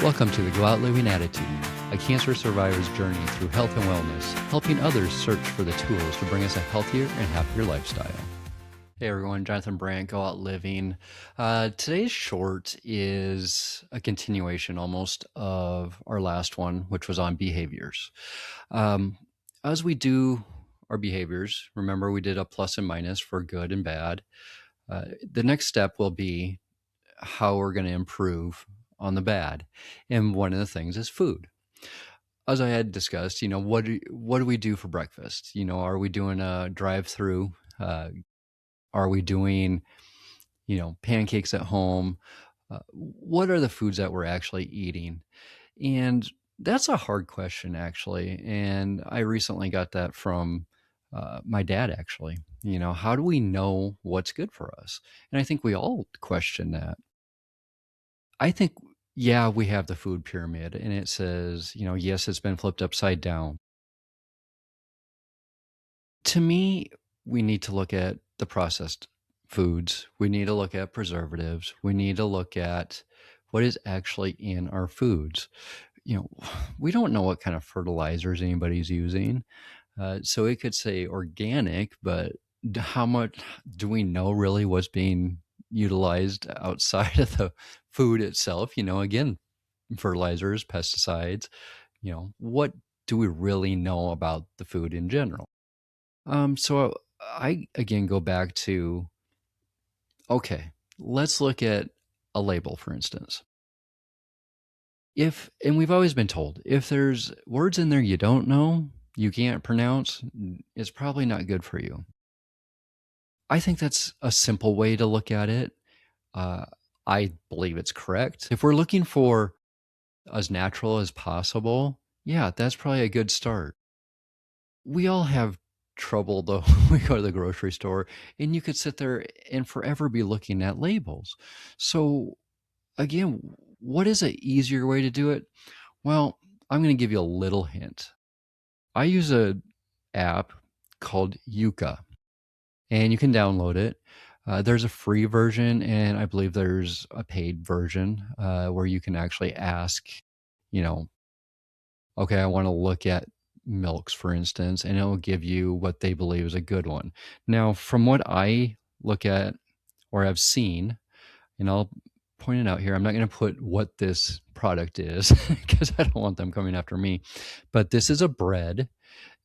Welcome to the GoOutLiving Attitude, a cancer survivor's journey through health and wellness, helping others search for the tools to bring us a healthier and happier lifestyle. Hey everyone, Jonathan Brandt, GoOutLiving. Today's short is a continuation almost of our last one, which was on behaviors. As we do our behaviors, remember we did a plus and minus for good and bad. The next step will be how we're going to improve on the bad. And one of the things is food. As I had discussed, what do we do for breakfast? Are we doing a drive-through? Are we doing, pancakes at home? What are the foods that we're actually eating? And that's a hard question, actually. And I recently got that from my dad, actually. How do we know what's good for us? And I think we all question that. I think, yeah, we have the food pyramid and it says, yes, it's been flipped upside down. To me, we need to look at the processed foods. We need to look at preservatives. We need to look at what is actually in our foods. We don't know what kind of fertilizers anybody's using. So it could say organic, but how much do we know really what's being utilized outside of the food itself? Again, fertilizers, pesticides, what do we really know about the food in general? So I again go back to, okay, let's look at a label, for instance. And we've always been told, if there's words in there you don't know, you can't pronounce, it's probably not good for you. I think that's a simple way to look at it. I believe it's correct. If we're looking for as natural as possible, yeah, that's probably a good start. We all have trouble though when we go to the grocery store, and you could sit there and forever be looking at labels. So again, what is an easier way to do it? Well, I'm going to give you a little hint. I use a app called Yuka, and you can download it. There's a free version, and I believe there's a paid version where you can actually ask, okay, I want to look at milks, for instance, and it will give you what they believe is a good one. Now, from what I look at or have seen, and I'll point it out here, I'm not going to put what this product is because I don't want them coming after me, but this is a bread,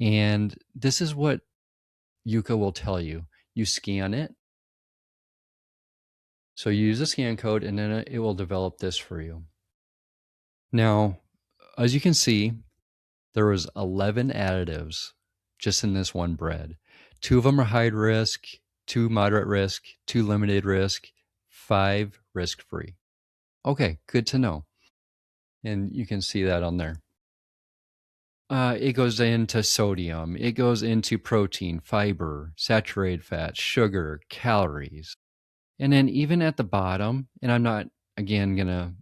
and this is what Yuka will tell you. You scan it. So you use the scan code, and then it will develop this for you. Now, as you can see, there was 11 additives just in this one bread. 2 of them are high risk, 2 moderate risk, 2 limited risk, 5 risk-free. Okay, good to know. And you can see that on there. It goes into sodium. It goes into protein, fiber, saturated fat, sugar, calories. And then even at the bottom, and I'm not, again, going to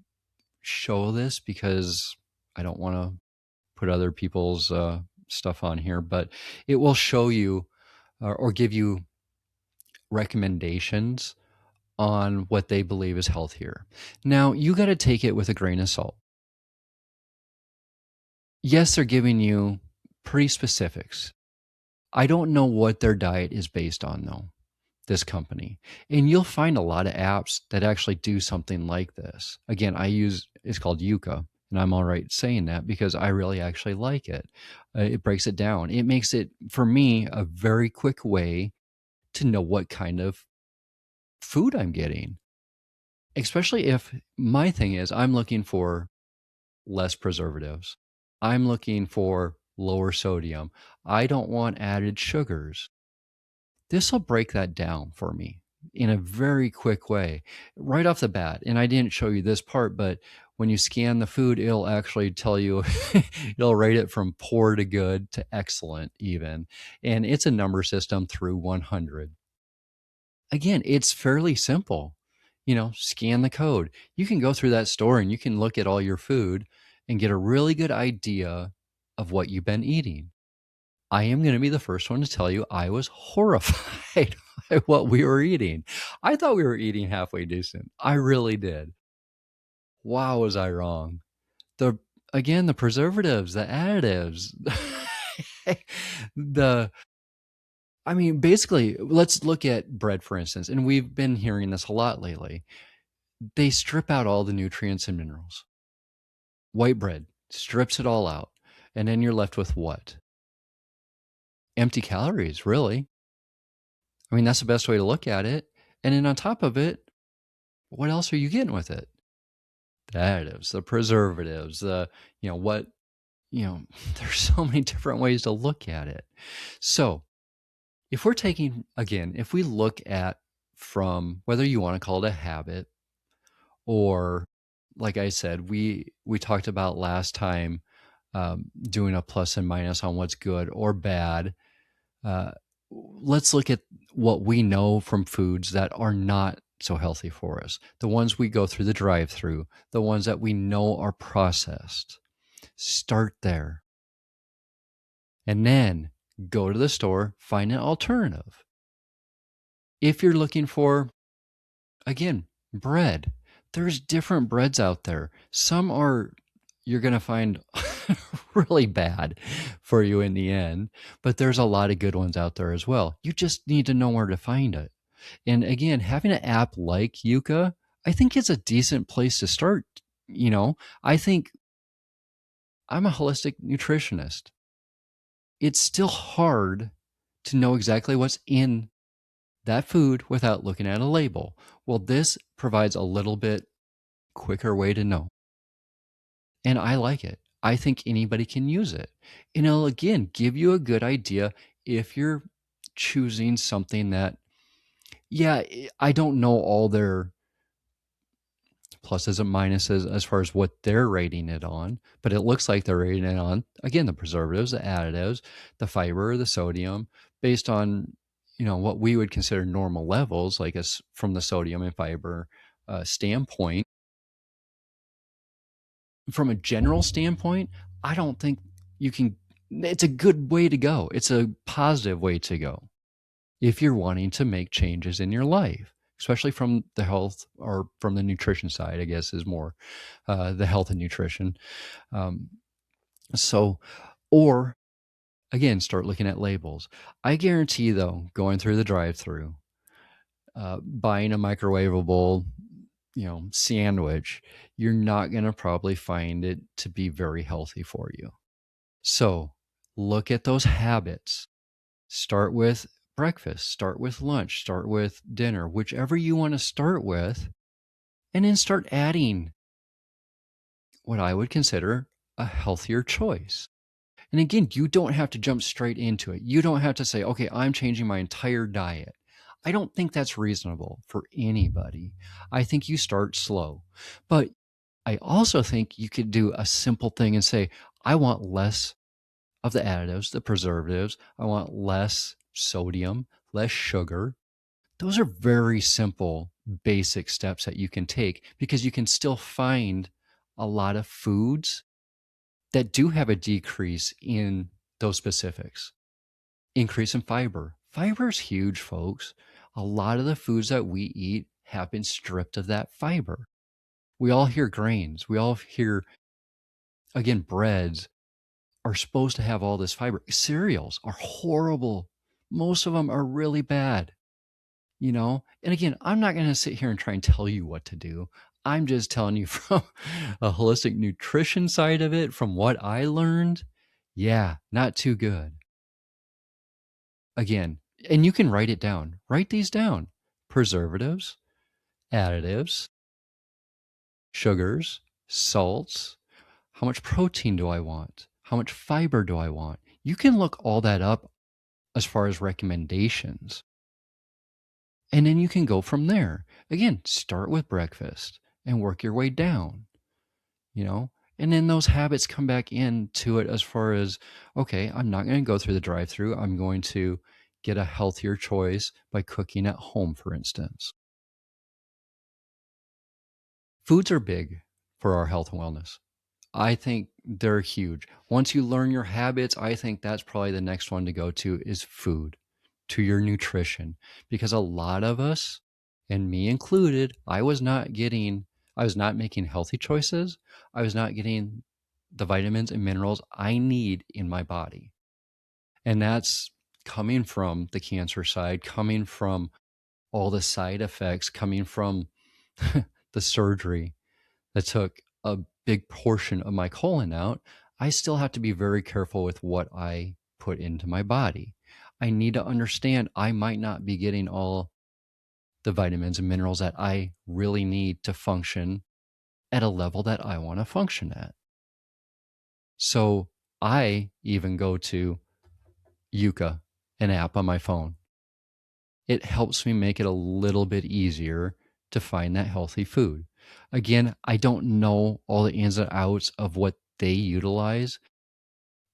show this because I don't want to put other people's stuff on here, but it will show you or give you recommendations on what they believe is healthier. Now, you got to take it with a grain of salt. Yes, they're giving you pretty specifics. I don't know what their diet is based on, though, this company. And you'll find a lot of apps that actually do something like this. Again, it's called Yuka. And I'm all right saying that because I really actually like it. It breaks it down. It makes it, for me, a very quick way to know what kind of food I'm getting. Especially if my thing is I'm looking for less preservatives. I'm looking for lower sodium. I don't want added sugars. This will break that down for me in a very quick way right off the bat. And I didn't show you this part, but when you scan the food, it'll actually tell you, it'll rate it from poor to good to excellent even. And it's a number system through 100. Again, it's fairly simple. Scan the code. You can go through that store and you can look at all your food and get a really good idea of what you've been eating. I am going to be the first one to tell you I was horrified by what we were eating. I thought we were eating halfway decent. I really did. Wow, was I wrong. The again, the preservatives, the additives, the I mean, basically, let's look at bread, for instance, and we've been hearing this a lot lately. They strip out all the nutrients and minerals. White bread strips it all out. And then you're left with what? Empty calories, really. I mean, that's the best way to look at it. And then on top of it, what else are you getting with it? The additives, the preservatives, the, what, there's so many different ways to look at it. So if we're taking, again, if we look at from whether you want to call it a habit or, like I said, we talked about last time, doing a plus and minus on what's good or bad. Uh, let's look at what we know from foods that are not so healthy for us. The ones we go through the drive-through, the ones that we know are processed. Start there. And then go to the store, find an alternative. If you're looking for, again, bread, there's different breads out there. Some are you're going to find really bad for you in the end, but there's a lot of good ones out there as well. You just need to know where to find it. And again, having an app like Yuka, I think it's a decent place to start. I think I'm a holistic nutritionist. It's still hard to know exactly what's in that food without looking at a label. Well, this provides a little bit quicker way to know. And I like it. I think anybody can use it. And it'll, again, give you a good idea if you're choosing something that, yeah, I don't know all their pluses and minuses as far as what they're rating it on, but it looks like they're rating it on, again, the preservatives, the additives, the fiber, the sodium, based on, what we would consider normal levels, like us from the sodium and fiber standpoint. From a general standpoint, I don't think you can, it's a good way to go. It's a positive way to go if you're wanting to make changes in your life, especially from the health or from the nutrition side, I guess is more the health and nutrition. Um, so, or again, start looking at labels. I guarantee, though, going through the drive-through, buying a microwavable, sandwich, you're not going to probably find it to be very healthy for you. So look at those habits. Start with breakfast, start with lunch, start with dinner, whichever you want to start with, and then start adding what I would consider a healthier choice. And again, you don't have to jump straight into it. You don't have to say, okay, I'm changing my entire diet. I don't think that's reasonable for anybody. I think you start slow. But I also think you could do a simple thing and say, I want less of the additives, the preservatives. I want less sodium, less sugar. Those are very simple, basic steps that you can take because you can still find a lot of foods that do have a decrease in those specifics. Increase in fiber. Fiber is huge, folks. A lot of the foods that we eat have been stripped of that fiber. We all hear grains. We all hear, again, breads are supposed to have all this fiber. Cereals are horrible. Most of them are really bad, And again, I'm not going to sit here and try and tell you what to do. I'm just telling you from a holistic nutrition side of it, from what I learned. Yeah, not too good. Again, and you can write it down. Write these down. Preservatives, additives, sugars, salts. How much protein do I want? How much fiber do I want? You can look all that up as far as recommendations. And then you can go from there. Again, start with breakfast and work your way down, and then those habits come back into it as far as, okay, I'm not going to go through the drive-through. I'm going to get a healthier choice by cooking at home, for instance. Foods are big for our health and wellness. I think they're huge. Once you learn your habits, I think that's probably the next one to go to is food, to your nutrition. Because a lot of us, and me included, I was not getting I was not making healthy choices. I was not getting the vitamins and minerals I need in my body. And that's coming from the cancer side, coming from all the side effects, coming from the surgery that took a big portion of my colon out. I still have to be very careful with what I put into my body. I need to understand I might not be getting all the vitamins and minerals that I really need to function at a level that I want to function at. So I even go to Yuka, an app on my phone. It helps me make it a little bit easier to find that healthy food. Again, I don't know all the ins and outs of what they utilize,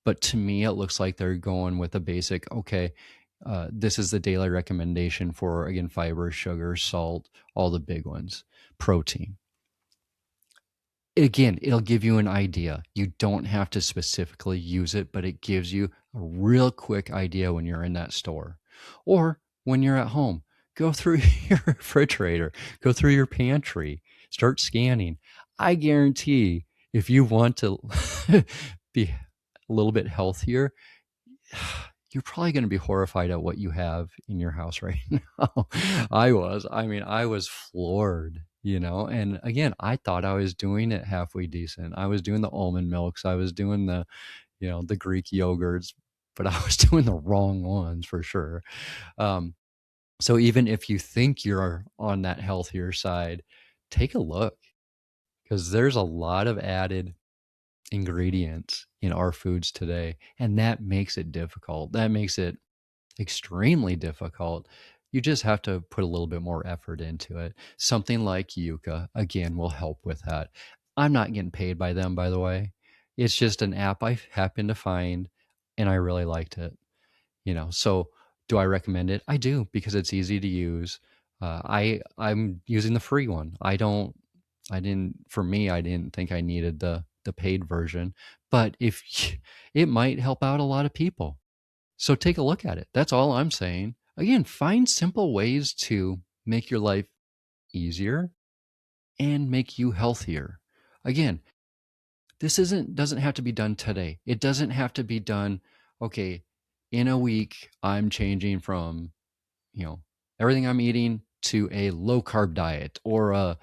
but to me, it looks like they're going with a basic, okay, this is the daily recommendation for, again, fiber, sugar, salt, all the big ones, protein. Again, it'll give you an idea. You don't have to specifically use it, but it gives you a real quick idea when you're in that store or when you're at home. Go through your refrigerator, go through your pantry, start scanning. I guarantee if you want to be a little bit healthier, you're probably going to be horrified at what you have in your house right now. I was floored, and again, I thought I was doing it halfway decent. I was doing the almond milks. I was doing the Greek yogurts, but I was doing the wrong ones for sure. Um, so even if you think you're on that healthier side, take a look because there's a lot of added ingredients in our foods today, and that makes it difficult. That makes it extremely difficult. You just have to put a little bit more effort into it. Something like Yuka, again, will help with that. I'm not getting paid by them, by the way. It's just an app I happened to find and I really liked it. So do I recommend it? I do because it's easy to use. I'm using the free one. For me, I didn't think I needed the paid version, but if it might help out a lot of people. So take a look at it. That's all I'm saying. Again, find simple ways to make your life easier and make you healthier. Again, this doesn't have to be done today. It doesn't have to be done, okay, in a week I'm changing from, you know, everything I'm eating to a low carb diet or a,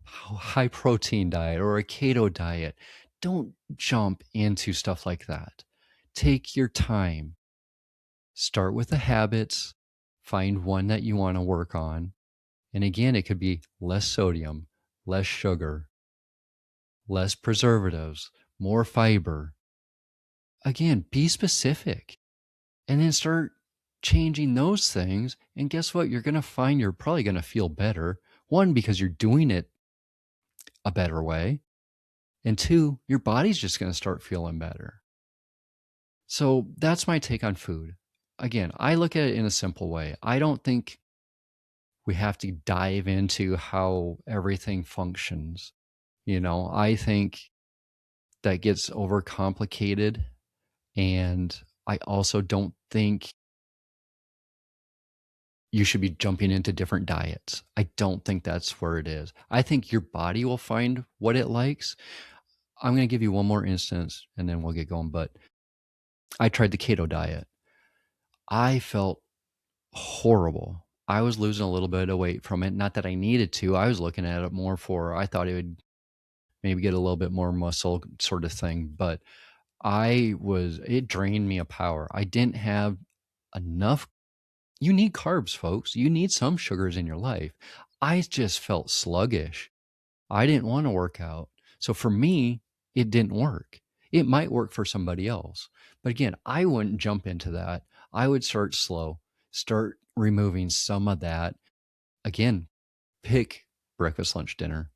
high protein diet or a keto diet. Don't jump into stuff like that. Take your time. Start with the habits, find one that you want to work on. And again, it could be less sodium, less sugar, less preservatives, more fiber. Again, be specific and then start changing those things. And guess what? You're going to find you're probably going to feel better. One, because you're doing it a better way. And two, your body's just going to start feeling better. So that's my take on food. Again, I look at it in a simple way. I don't think we have to dive into how everything functions. I think that gets overcomplicated. And I also don't think you should be jumping into different diets. I don't think that's where it is. I think your body will find what it likes. I'm going to give you one more instance and then we'll get going. But I tried the keto diet. I felt horrible. I was losing a little bit of weight from it. Not that I needed to. I was looking at it more for, I thought it would maybe get a little bit more muscle sort of thing. But it drained me of power. I didn't have enough. You need carbs, folks. You need some sugars in your life. I just felt sluggish. I didn't want to work out. So for me, it didn't work. It might work for somebody else. But again, I wouldn't jump into that. I would start slow, start removing some of that. Again, pick breakfast, lunch, dinner,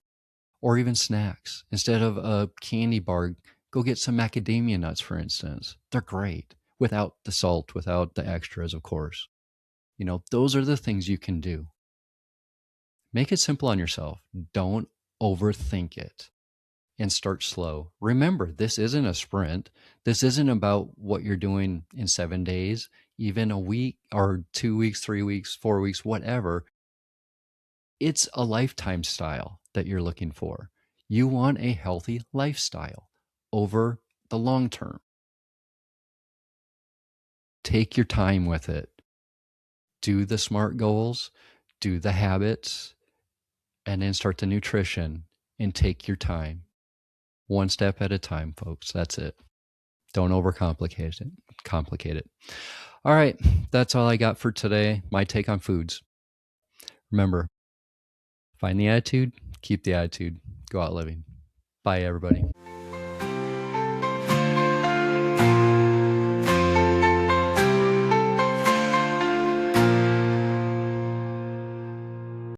or even snacks. Instead of a candy bar, go get some macadamia nuts, for instance. They're great without the salt, without the extras, of course. Those are the things you can do. Make it simple on yourself. Don't overthink it and start slow. Remember, this isn't a sprint. This isn't about what you're doing in 7 days, even a week or 2 weeks, 3 weeks, 4 weeks, whatever. It's a lifetime style. that you're looking for. You want a healthy lifestyle over the long term. Take your time with it. Do the SMART goals, do the habits, and then start the nutrition and take your time. One step at a time, folks. That's it. Don't overcomplicate it. Complicate it. All right. That's all I got for today. My take on foods. Remember, find the attitude, keep the attitude, go out living. Bye, everybody.